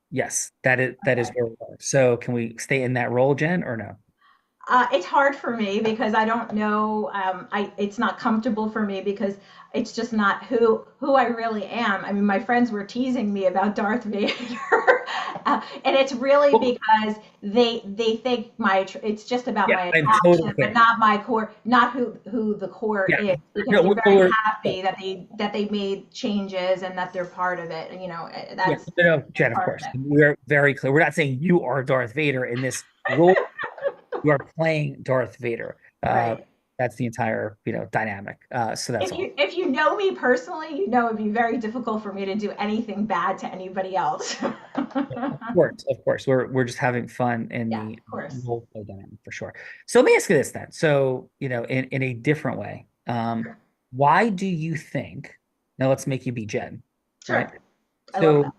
yes, that is where we are. So can we stay in that role, Jen, or no? It's hard for me because I don't know. It's not comfortable for me because it's just not who I really am. I mean, my friends were teasing me about Darth Vader, and it's really because they think it's just about my attraction, totally, but not my core, not who the core is. Because they're very happy that they made changes and that they're part of it. And that's Jen, of course, we're very clear. We're not saying you are Darth Vader in this role. You are playing Darth Vader. Right. That's the entire, dynamic. So that's all. If you know me personally, it'd be very difficult for me to do anything bad to anybody else. Of course. We're just having fun in the role play dynamic for sure. So let me ask you this then. So, in a different way, why do you think? Now let's make you be Jen. Sure. Right? So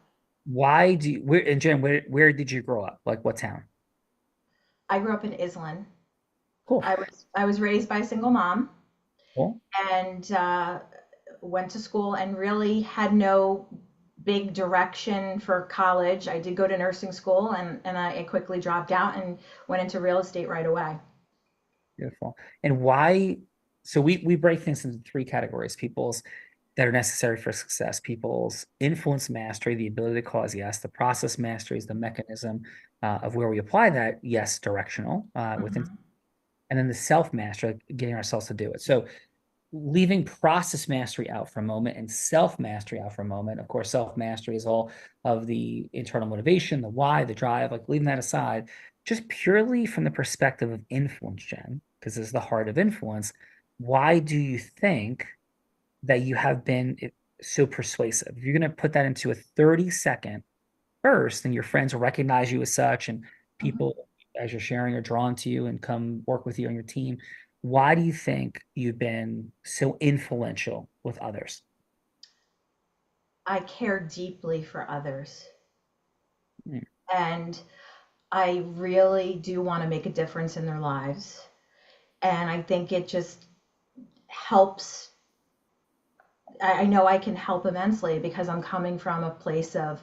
why do you? Where did you grow up? Like what town? I grew up in Island. Cool. I was raised by a single mom. Cool. And went to school and really had no big direction for college. I did go to nursing school and I quickly dropped out and went into real estate right away. Beautiful. And why? So we break things into three categories: people's that are necessary for success, people's influence mastery, the ability to cause, yes, the process mastery is the mechanism of where we apply that, yes, directional within, and then the self mastery, getting ourselves to do it. So leaving process mastery out for a moment and self mastery out for a moment. Of course, self mastery is all of the internal motivation, the why, the drive, like leaving that aside, just purely from the perspective of influence, Jen, because this is the heart of influence. Why do you think that you have been so persuasive? If you're going to put that into a 30-second burst, and your friends will recognize you as such, and people, as you're sharing, are drawn to you and come work with you on your team, why do you think you've been so influential with others? I care deeply for others. And I really do want to make a difference in their lives. And I think it just helps. I know I can help immensely because I'm coming from a place of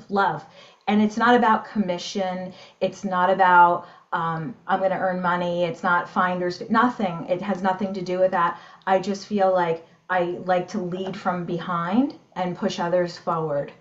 love. And it's not about commission. It's not about I'm going to earn money. It's not finders, nothing. It has nothing to do with that. I just feel like I like to lead from behind and push others forward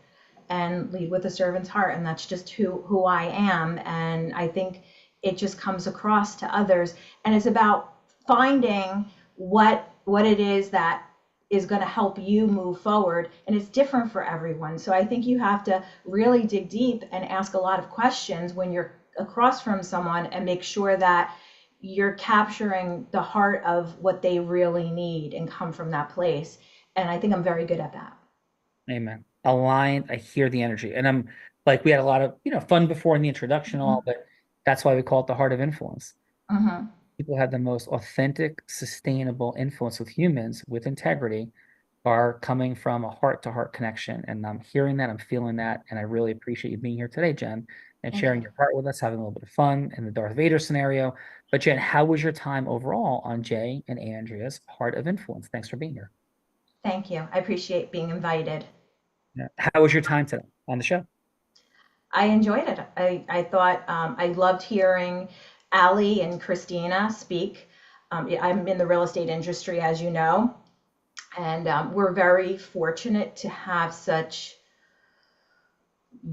and lead with a servant's heart. And that's just who I am. And I think it just comes across to others. And it's about finding what it is that is going to help you move forward, and it's different for everyone. So I think you have to really dig deep and ask a lot of questions when you're across from someone and make sure that you're capturing the heart of what they really need and come from that place. And I think I'm very good at that. Amen. Aligned. I hear the energy, and I'm like, we had a lot of fun before in the introduction, all, but that's why we call it the heart of influence. People have the most authentic, sustainable influence with humans with integrity are coming from a heart-to-heart connection. And I'm hearing that, I'm feeling that, and I really appreciate you being here today, Jen, and Thank sharing you. your heart with us, having a little bit of fun in the Darth Vader scenario. But Jen, how was your time overall on Jay and Andrea's Heart of Influence? Thanks for being here. Thank you. I appreciate being invited. Yeah. How was your time today on the show? I enjoyed it. I thought I loved hearing Allie and Christina speak. I'm in the real estate industry, as you know, and we're very fortunate to have such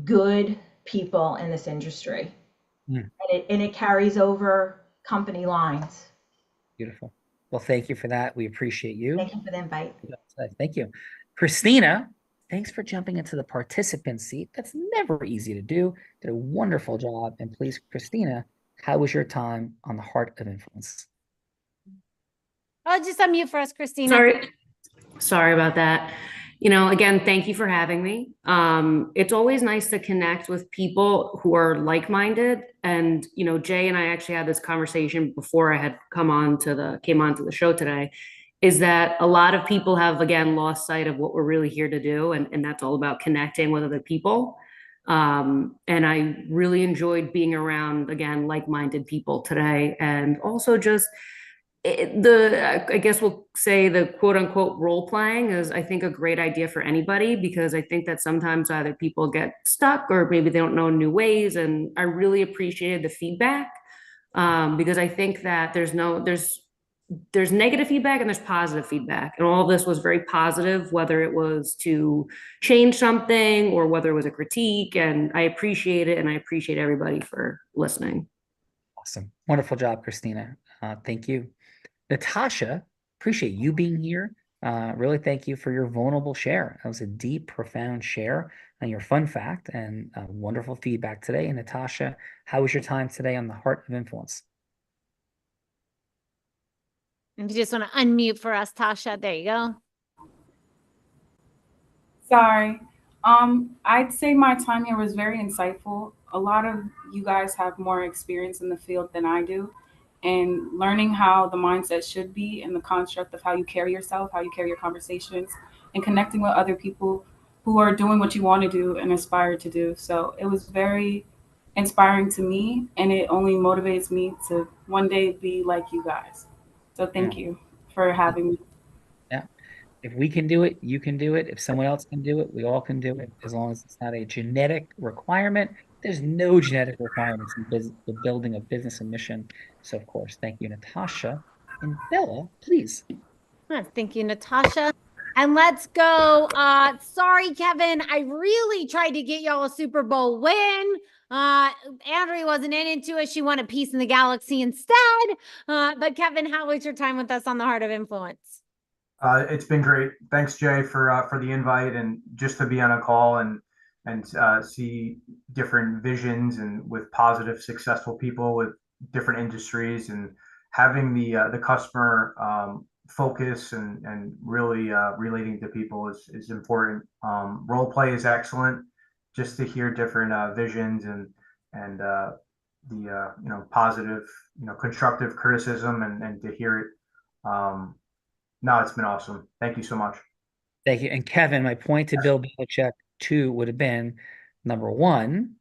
good people in this industry. And it carries over company lines. Beautiful. Well, thank you for that. We appreciate you. Thank you for the invite. Thank you. Christina, thanks for jumping into the participant seat. That's never easy to do. Did a wonderful job. And please, Christina, how was your time on the Heart of Influence? Oh, just unmute for us, Christina. Sorry about that. Again, thank you for having me. It's always nice to connect with people who are like-minded. And, Jay and I actually had this conversation before I had came onto the show today, is that a lot of people have, again, lost sight of what we're really here to do. And that's all about connecting with other people. And I really enjoyed being around, again, like-minded people today. And also just I guess we'll say the quote unquote role playing is, I think, a great idea for anybody, because I think that sometimes either people get stuck or maybe they don't know new ways. And I really appreciated the feedback, because I think that there's negative feedback and there's positive feedback. And all of this was very positive, whether it was to change something or whether it was a critique. And I appreciate it. And I appreciate everybody for listening. Awesome. Wonderful job, Christina. Thank you. Natasha, appreciate you being here. Really thank you for your vulnerable share. That was a deep, profound share and your fun fact and wonderful feedback today. And Natasha, how was your time today on the Heart of Influence? If you just want to unmute for us, Tasha, there you go. Sorry. I'd say my time here was very insightful. A lot of you guys have more experience in the field than I do. And learning how the mindset should be and the construct of how you carry yourself, how you carry your conversations, and connecting with other people who are doing what you want to do and aspire to do. So it was very inspiring to me, and it only motivates me to one day be like you guys. So thank you for having me. Yeah. If we can do it, you can do it. If someone else can do it, we all can do it, as long as it's not a genetic requirement. There's no genetic requirements in the building of business and mission. So, of course, thank you, Natasha. And Bella, please. Thank you, Natasha. And let's go. Sorry, Kevin. I really tried to get y'all a Super Bowl win. Andrea wasn't into it. She wanted peace in the galaxy instead. But Kevin, how was your time with us on the Heart of Influence? It's been great. Thanks, Jay, for the invite and just to be on a call and see different visions and with positive, successful people with different industries, and having the customer focus and really relating to people is important. Role play is excellent. Just to hear different visions and the positive, constructive criticism and to hear it. No, it's been awesome. Thank you so much. Thank you. And Kevin, my point to Bill Belichick too would have been, number one,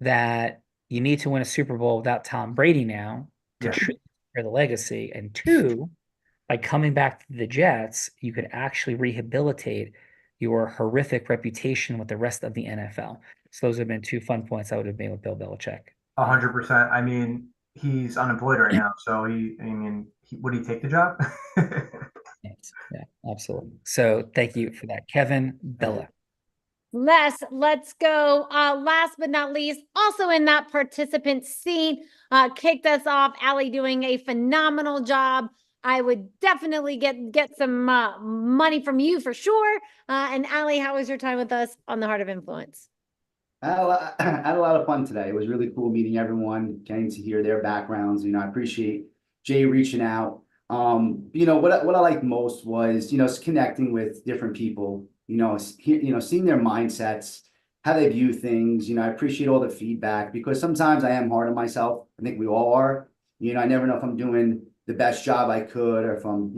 that you need to win a Super Bowl without Tom Brady now to truly secure the legacy. And two, by coming back to the Jets, you could actually rehabilitate your horrific reputation with the rest of the NFL. So those have been two fun points I would have made with Bill Belichick. 100%. I mean, he's unemployed right now, so would he take the job? Yes, yeah, absolutely. So thank you for that, Kevin. Bella. Let's go. Last but not least, also in that participant seat, kicked us off, Allie doing a phenomenal job. I would definitely get some money from you for sure. And Allie, how was your time with us on the Heart of Influence? I had a lot of fun today. It was really cool meeting everyone, getting to hear their backgrounds. I appreciate Jay reaching out. What I liked most was, connecting with different people, seeing their mindsets, how they view things. I appreciate all the feedback, because sometimes I am hard on myself. I think we all are. I never know if I'm doing the best job I could, or if I'm,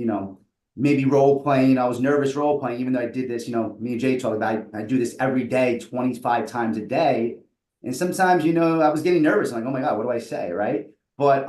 maybe role playing. I was nervous role playing, even though I did this, me and Jay talked about, I do this every day, 25 times a day. And sometimes, I was getting nervous. I'm like, oh my God, what do I say? Right. But,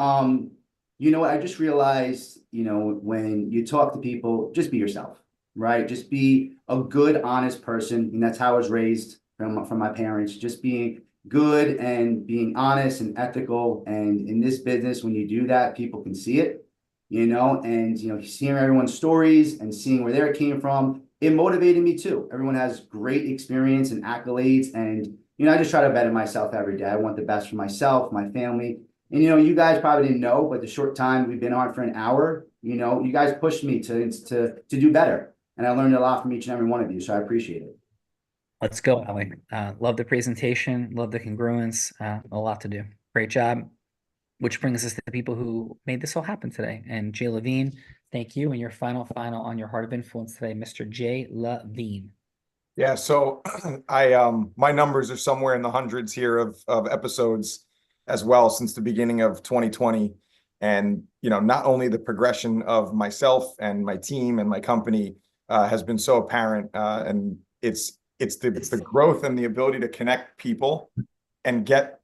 you know what? I just realized, when you talk to people, just be yourself, right? Just be a good, honest person. And that's how I was raised from my parents, just being good and being honest and ethical. And in this business, when you do that, people can see it, and, seeing everyone's stories and seeing where they came from, it motivated me too. Everyone has great experience and accolades. And, I just try to better myself every day. I want the best for myself, my family. And, you guys probably didn't know, but the short time we've been on for an hour, you guys pushed me to do better. And I learned a lot from each and every one of you. So I appreciate it. Let's go, Ali. Love the presentation. Love the congruence. A lot to do. Great job. Which brings us to the people who made this all happen today. And Jay Levine, thank you. And your final on your Heart of Influence today, Mr. Jay Levine. Yeah, so my numbers are somewhere in the hundreds here of episodes as well since the beginning of 2020. And, not only the progression of myself and my team and my company has been so apparent, and it's the growth and the ability to connect people and get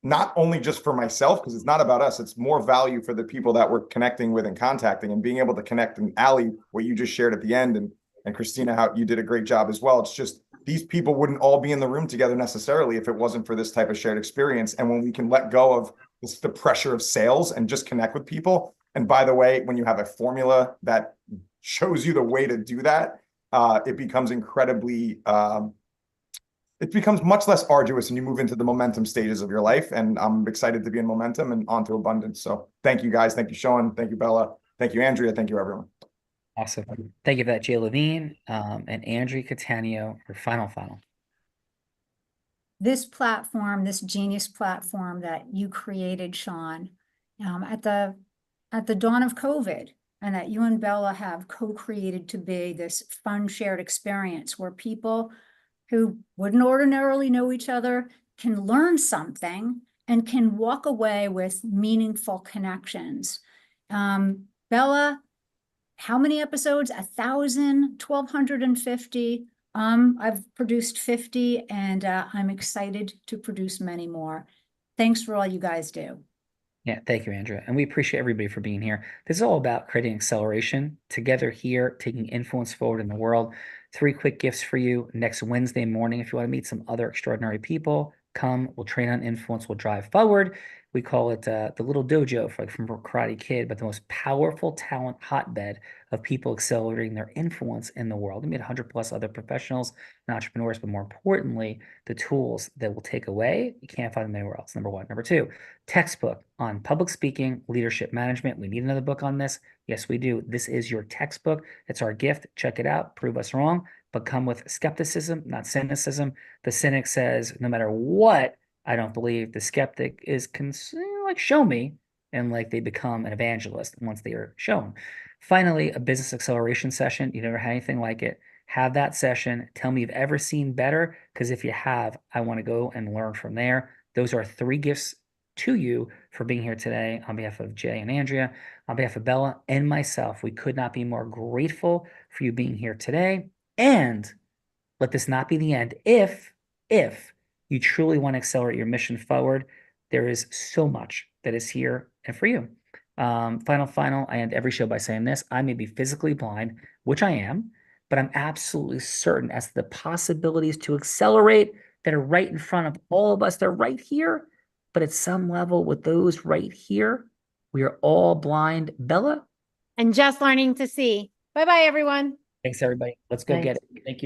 not only just for myself, because it's not about us, it's more value for the people that we're connecting with and contacting, and being able to connect. And Ali, what you just shared at the end, and Christina, how you did a great job as well. It's just, these people wouldn't all be in the room together necessarily if it wasn't for this type of shared experience. And when we can let go of the pressure of sales and just connect with people. And by the way, when you have a formula that shows you the way to do that, it becomes incredibly, it becomes much less arduous, and you move into the momentum stages of your life. And I'm excited to be in momentum and onto abundance. So thank you guys. Thank you, Sean. Thank you, Bella. Thank you, Andrea. Thank you, everyone. Awesome. Thank you for that, Jay Levine, and Andrea Catania for final. This platform, this genius platform that you created, Sean, at the dawn of COVID, and that you and Bella have co-created to be this fun shared experience where people who wouldn't ordinarily know each other can learn something and can walk away with meaningful connections. Bella, how many episodes? 1,000, 1,250. I've produced 50, and I'm excited to produce many more. Thanks for all you guys do. Yeah, thank you, Andrea. And we appreciate everybody for being here. This is all about creating acceleration together here, taking influence forward in the world. 3 quick gifts for you next Wednesday morning. If you want to meet some other extraordinary people, come. We'll train on influence. We'll drive forward. We call it the little dojo, from Karate Kid, but the most powerful talent hotbed of people accelerating their influence in the world. We meet 100+ other professionals and entrepreneurs, but more importantly, the tools that will take away, you can't find them anywhere else. Number 1. Number 2, textbook on public speaking, leadership management. We need another book on this. Yes, we do. This is your textbook. It's our gift. Check it out. Prove us wrong, but come with skepticism, not cynicism. The cynic says, no matter what I don't believe, the skeptic is show me, and they become an evangelist once they are shown. Finally, a business acceleration session. You never had anything like it. Have that session. Tell me you've ever seen better, because if you have, I want to go and learn from there. Those are 3 gifts to you for being here today. On behalf of Jay and Andrea, on behalf of Bella and myself, we could not be more grateful for you being here today. And let this not be the end. If you truly want to accelerate your mission forward, there is so much that is here and for you. Final, I end every show by saying this. I may be physically blind, which I am, but I'm absolutely certain as to the possibilities to accelerate that are right in front of all of us. They're right here, but at some level with those right here, we are all blind. Bella? And just learning to see. Bye-bye, everyone. Thanks, everybody. Let's go get it. Thank you.